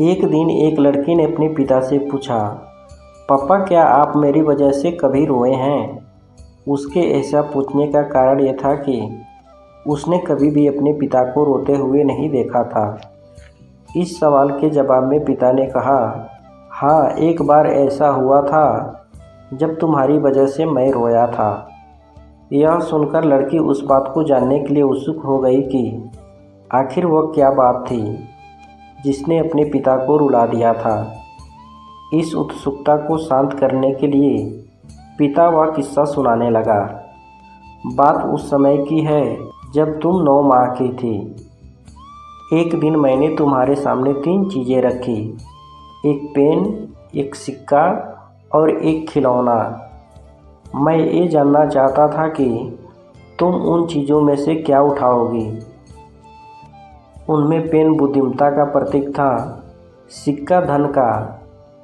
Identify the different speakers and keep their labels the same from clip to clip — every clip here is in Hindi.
Speaker 1: एक दिन एक लड़की ने अपने पिता से पूछा, पापा क्या आप मेरी वजह से कभी रोए हैं? उसके ऐसा पूछने का कारण यह था कि उसने कभी भी अपने पिता को रोते हुए नहीं देखा था। इस सवाल के जवाब में पिता ने कहा, हाँ, एक बार ऐसा हुआ था जब तुम्हारी वजह से मैं रोया था। यह सुनकर लड़की उस बात को जानने के लिए उत्सुक हो गई कि आखिर वह क्या बात थी जिसने अपने पिता को रुला दिया था। इस उत्सुकता को शांत करने के लिए पिता वह किस्सा सुनाने लगा। बात उस समय की है जब तुम 9 माह की थी। एक दिन मैंने तुम्हारे सामने 3 चीज़ें रखी, एक पेन, एक सिक्का और एक खिलौना। मैं ये जानना चाहता था कि तुम उन चीज़ों में से क्या उठाओगी। उनमें पेन बुद्धिमत्ता का प्रतीक था, सिक्का धन का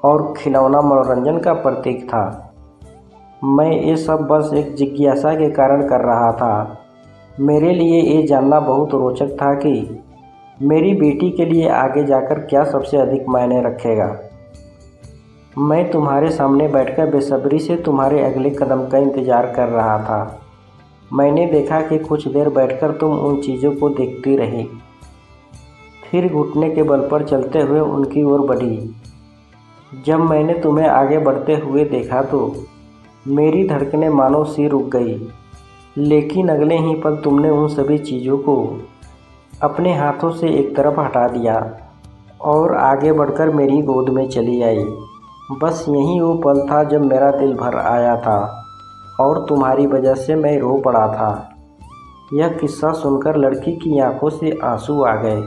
Speaker 1: और खिलौना मनोरंजन का प्रतीक था। मैं ये सब बस एक जिज्ञासा के कारण कर रहा था। मेरे लिए ये जानना बहुत रोचक था कि मेरी बेटी के लिए आगे जाकर क्या सबसे अधिक मायने रखेगा। मैं तुम्हारे सामने बैठकर बेसब्री से तुम्हारे अगले कदम का इंतज़ार कर रहा था। मैंने देखा कि कुछ देर बैठकर तुम उन चीज़ों को देखती रही, फिर घुटने के बल पर चलते हुए उनकी ओर बढ़ी। जब मैंने तुम्हें आगे बढ़ते हुए देखा तो मेरी धड़कनें मानो सी रुक गई, लेकिन अगले ही पल तुमने उन सभी चीज़ों को अपने हाथों से एक तरफ हटा दिया और आगे बढ़कर मेरी गोद में चली आई। बस यही वो पल था जब मेरा दिल भर आया था और तुम्हारी वजह से मैं रो पड़ा था। यह किस्सा सुनकर लड़की की आंखों से आंसू आ गए।